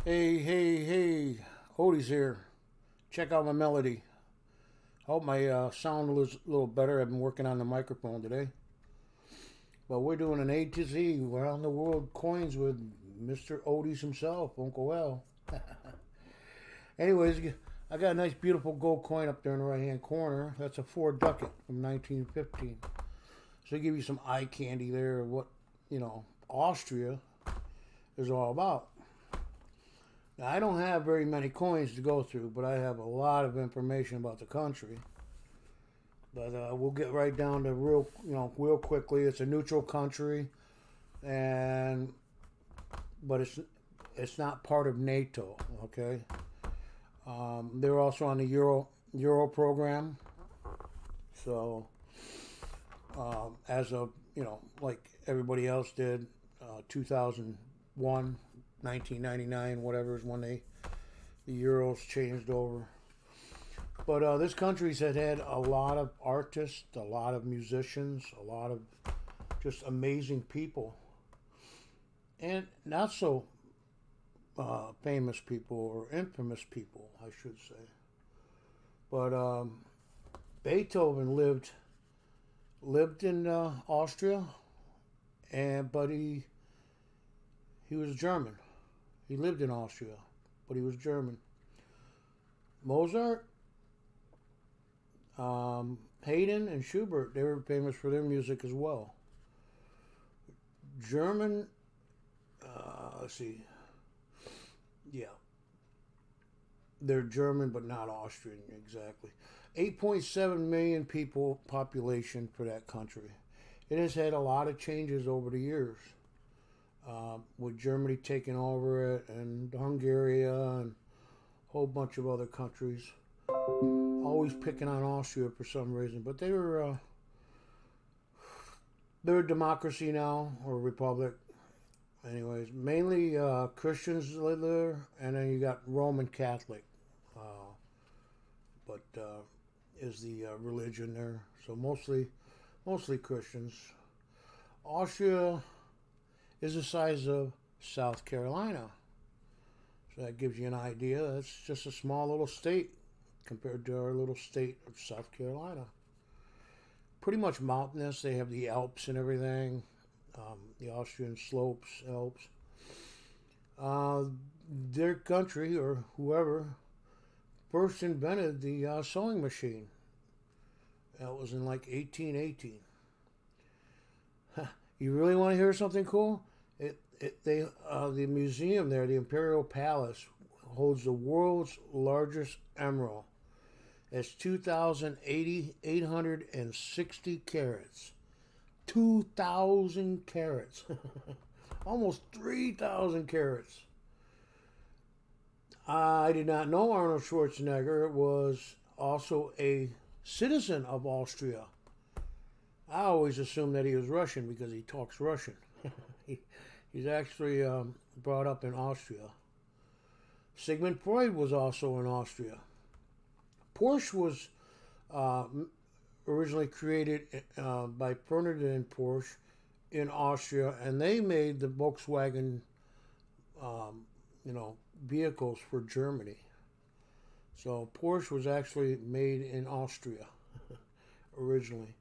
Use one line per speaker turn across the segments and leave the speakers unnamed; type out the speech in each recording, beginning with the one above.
Hey, hey, hey, Oldies here. Check out my melody. Hope my sound was a little better. I've been working on the microphone today. But we're doing an A to Z around the world coins with Mr. Oldies himself, Uncle L. Anyways, I got a nice, beautiful gold coin up there in the right hand corner. That's a 4 ducat from 1915. So I give you some eye candy there of what, Austria is all about. Now, I don't have very many coins to go through, but I have a lot of information about the country. But we'll get right down to real quickly. It's a neutral country, and but it's not part of NATO. Okay, they're also on the Euro program. So as of like everybody else did, 2001, 1999, whatever is when the euros changed over. But this country's had a lot of artists, a lot of musicians, a lot of just amazing people, and not so famous people or infamous people, I should say. But Beethoven lived in Austria, and but he was German. He lived in Austria, but he was German. Mozart, Haydn, and Schubert, they were famous for their music as well. German, let's see, yeah, they're German but not Austrian exactly. 8.7 million people population for that country. It has had a lot of changes over the years, with Germany taking over it and Hungary and a whole bunch of other countries. Always picking on Austria for some reason, but they're a democracy now or a republic. Anyways, mainly Christians live there, and then you got Roman Catholic, but is the religion there. So mostly Christians. Austria is the size of South Carolina, so that gives you an idea. It's just a small little state compared to our little state of South Carolina. Pretty much mountainous. They have the Alps and everything, the Austrian slopes, Alps. Uh, their country or whoever first invented the sewing machine. That was in like 1818. You really want to hear something cool? The museum there, the Imperial Palace, holds the world's largest emerald. It's 2,860 carats. 2,000 carats. Almost 3,000 carats. I did not know Arnold Schwarzenegger was also a citizen of Austria. I always assumed that he was Russian because he talks Russian. he, he's actually brought up in Austria. Sigmund Freud was also in Austria. Porsche was uh, originally created by Ferdinand Porsche in Austria, and they made the Volkswagen, um, vehicles for Germany. So Porsche was actually made in Austria originally.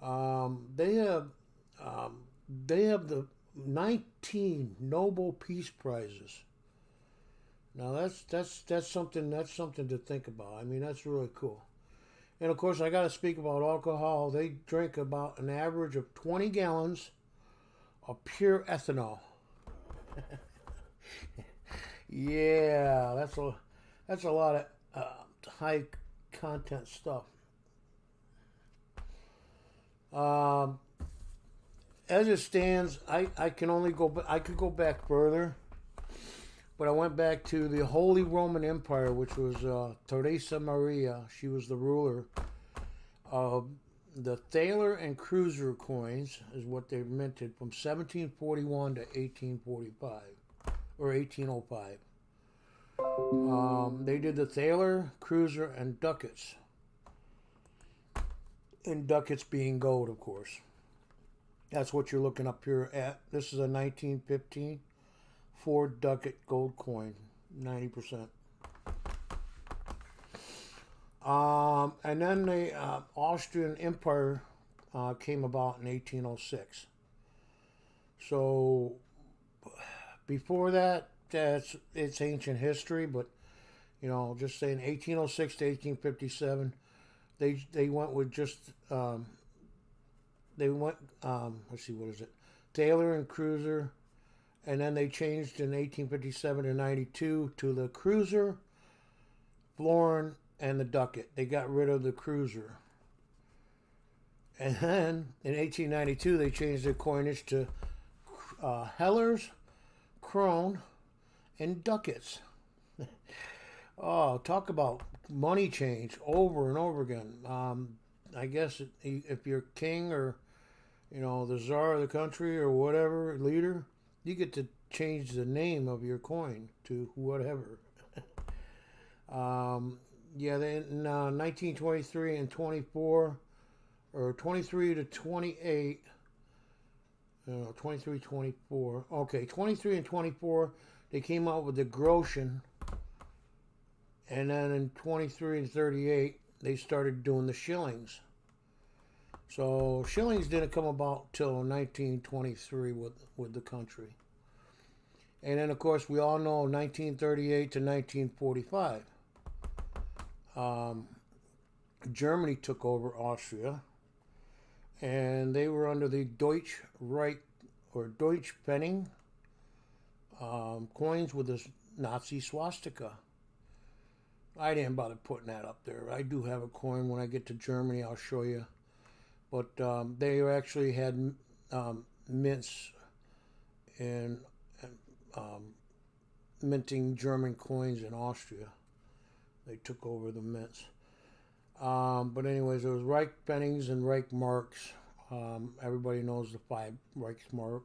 They have um, they have the 19 Nobel Peace Prizes. Now that's something to think about. I mean, that's really cool. And of course, I got to speak about alcohol. They drink about an average of 20 gallons of pure ethanol. Yeah, that's a lot of high content stuff. Um, as it stands, I can only go. I could go back further, but I went back to the Holy Roman Empire, which was Teresa Maria. She was the ruler of the thaler and cruiser coins, is what they minted from 1741 to 1845 or 1805. They did the thaler, cruiser, and ducats. And ducats being gold, of course. That's what you're looking up here at. This is a 1915 4 ducat gold coin, 90%. And then the Austrian Empire came about in 1806. So before that, it's ancient history, but you know, just saying 1806 to 1857, they went with just let's see, what is it? Taylor and Cruiser, and then they changed in 1857 to 92 to the Cruiser, Florin, and the Ducat. They got rid of the Cruiser. And then in 1892 they changed their coinage to Hellers, Krone, and Ducats. Oh, talk about money change over and over again. I guess if you're king or, you know, the czar of the country or whatever, leader, you get to change the name of your coin to whatever. Yeah, in 1923 and 24, or 23 to 28, 23, 24. Okay, 23 and 24, they came out with the Groschen. And then in 23 and 38, they started doing the shillings. So shillings didn't come about till 1923 with the country. And then, of course, we all know 1938 to 1945. Germany took over Austria, and they were under the Deutsche Reich or Deutsche Pfennig coins with the Nazi swastika. I didn't bother putting that up there. I do have a coin. When I get to Germany, I'll show you. But they actually had mints and minting German coins in Austria. They took over the mints. But anyways, there was Reich Pfennigs and Reich Marks. Everybody knows the 5 Reichsmark.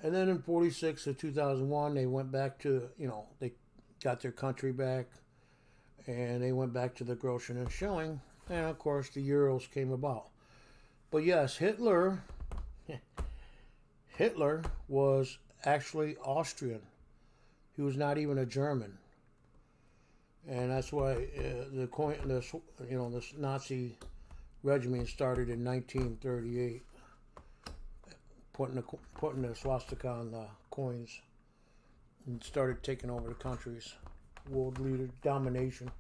And then in 46 to 2001, they went back to, you know, they got their country back. And they went back to the Groschen and shilling. And of course, the euros came about. But yes, Hitler was actually Austrian. He was not even a German. And that's why this Nazi regime started in 1938, putting the swastika on the coins, and started taking over the countries, world leader domination.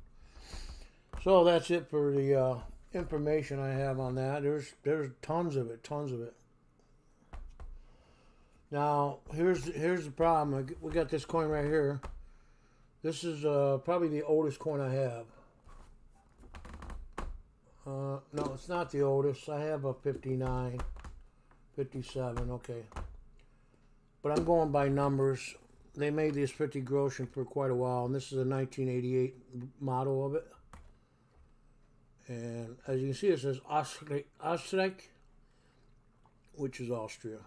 So that's it for the information I have on that. There's tons of it. Now here's the problem. We got this coin right here. This is probably the oldest coin I have. No, it's not the oldest. I have a 59, 57, okay. But I'm going by numbers. They made this 50 Groschen for quite a while, and this is a 1988 model of it. And as you can see, it says Austria, which is Austria.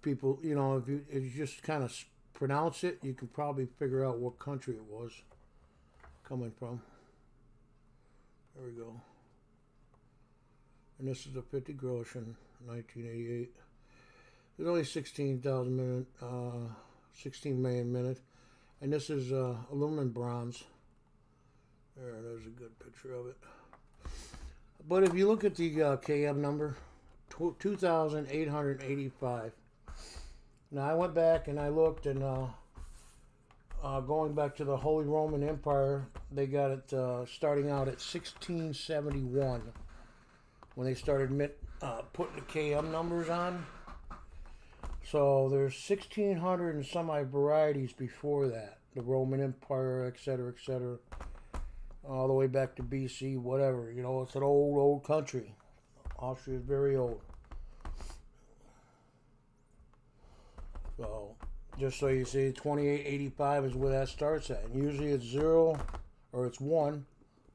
People, you know, if you just kind of pronounce it, you can probably figure out what country it was coming from. There we go. And this is a 50 Groschen, 1988. There's only 16 million minutes. And this is aluminum bronze. There's a good picture of it. But if you look at the KM number, 2,885. Now I went back and I looked, and going back to the Holy Roman Empire, they got it starting out at 1671 when they started putting the KM numbers on. So there's 1,600 and some odd varieties before that. The Roman Empire, etc., etc., all the way back to BC, whatever. You know, it's an old country. Austria is very old. So, just so you see, 2885 is where that starts at. And usually it's 0, or it's 1,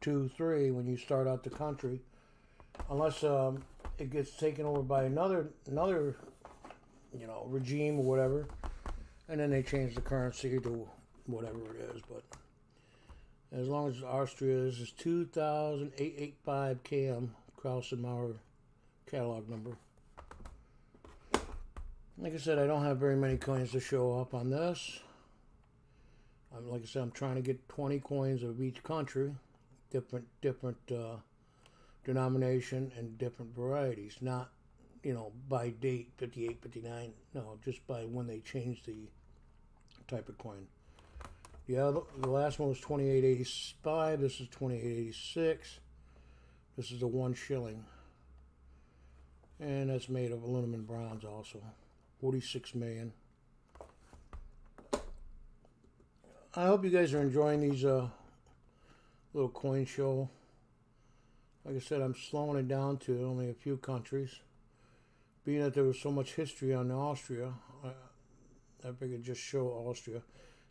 2, 3 when you start out the country. Unless it gets taken over by another you know, regime or whatever. And then they change the currency to whatever it is. But as long as Austria is 2,885 KM, Kraus and Maurer catalog number. Like I said, I don't have very many coins to show up on this. Like I said, I'm trying to get 20 coins of each country, different denomination and different varieties. Not, by date, 58, 59. No, just by when they changed the type of coin. The last one was 2885. This is 2886. This is a 1 shilling. And that's made of aluminum and bronze also. 46 million. I hope you guys are enjoying these little coin show. Like I said, I'm slowing it down to only a few countries. Being that there was so much history on Austria, I figured just show Austria.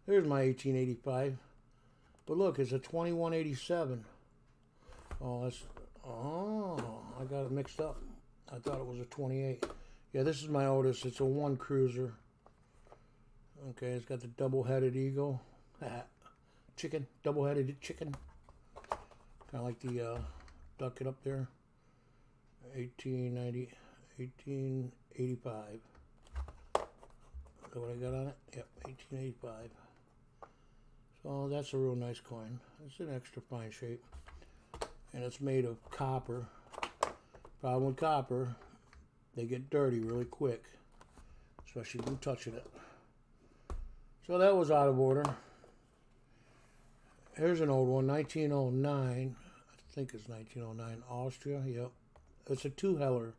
There's my 1885. But look, it's a 2187. I got it mixed up. I thought it was a 28. Yeah, this is my oldest. It's a 1 cruiser. Okay, it's got the double-headed eagle. Chicken, double-headed chicken. Kind of like the duck it up there. 1885. Is that what I got on it? Yep, 1885. So that's a real nice coin. It's an extra fine shape. And it's made of copper. Problem with copper, they get dirty really quick. Especially when touching it. So that was out of order. Here's an old one, 1909. I think it's 1909. Austria, yep. It's a 2 heller.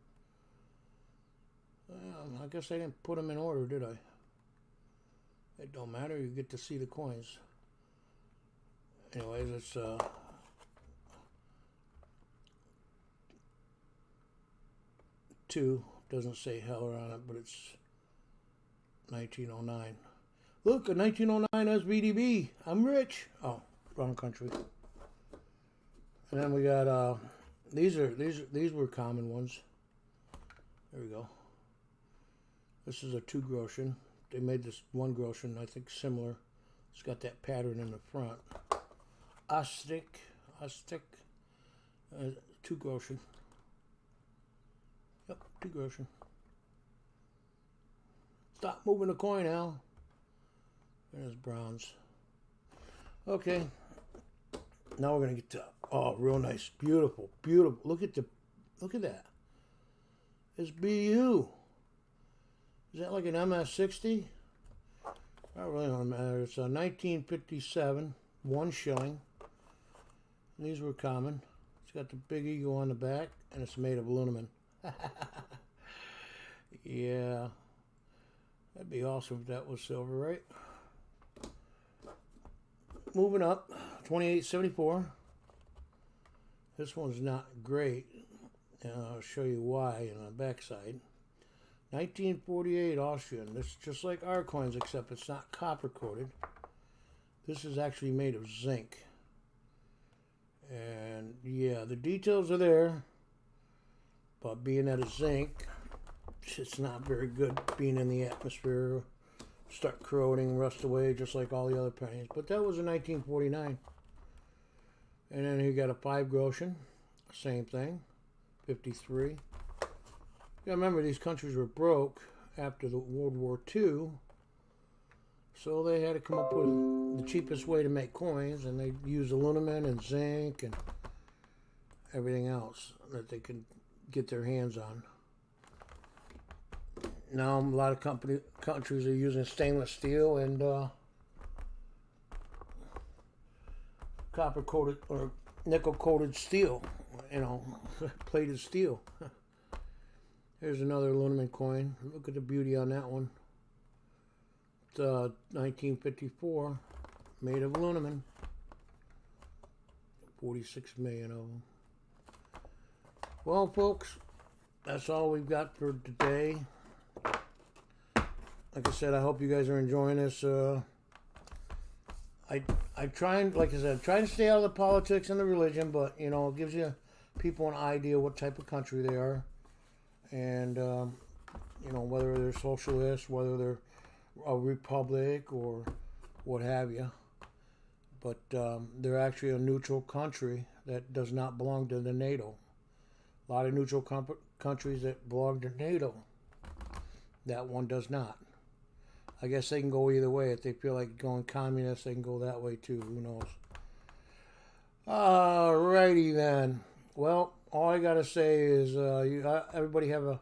I guess I didn't put them in order, did I? It don't matter. You get to see the coins. Anyways, it's 2. Doesn't say heller on it, but it's 1909. Look, a 1909 SVDB. I'm rich. Oh, wrong country. And then we got these were common ones. There we go. This is a 2 groschen. They made this 1 groschen, I think similar. It's got that pattern in the front. Austria, 2 groschen. Yep, 2 groschen. Stop moving the coin, Al. There's bronze. Okay. Now we're gonna get to real nice, beautiful, beautiful. Look at that. It's BU. Is that like an MS-60? Not really don't matter. It's a 1957, 1 shilling. And these were common. It's got the big eagle on the back, and it's made of aluminum. Yeah. That'd be awesome if that was silver, right? Moving up, 2874. This one's not great. And I'll show you why on the backside. 1948 Austrian. This is just like our coins, except it's not copper coated. This is actually made of zinc. And yeah, the details are there. But being that it's zinc, it's not very good being in the atmosphere. Start corroding, rust away, just like all the other pennies. But that was in 1949. And then you got a 5 groschen. Same thing. 53. Yeah, remember these countries were broke after the World War II, so they had to come up with the cheapest way to make coins, and they used aluminum and zinc and everything else that they could get their hands on. Now a lot of countries are using stainless steel and copper coated or nickel coated steel, plated steel. Here's another aluminum coin. Look at the beauty on that one. It's 1954, made of aluminum. 46 million of them. Well, folks, that's all we've got for today. Like I said, I hope you guys are enjoying this. I try to stay out of the politics and the religion, but it gives you people an idea what type of country they are. And, whether they're socialists, whether they're a republic or what have you. But they're actually a neutral country that does not belong to the NATO. A lot of neutral countries that belong to NATO. That one does not. I guess they can go either way. If they feel like going communist, they can go that way too. Who knows? Alrighty then. Well, all I gotta say is everybody have a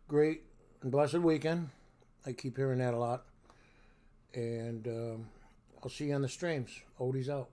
great and blessed weekend. I keep hearing that a lot. And I'll see you on the streams. Oldies out.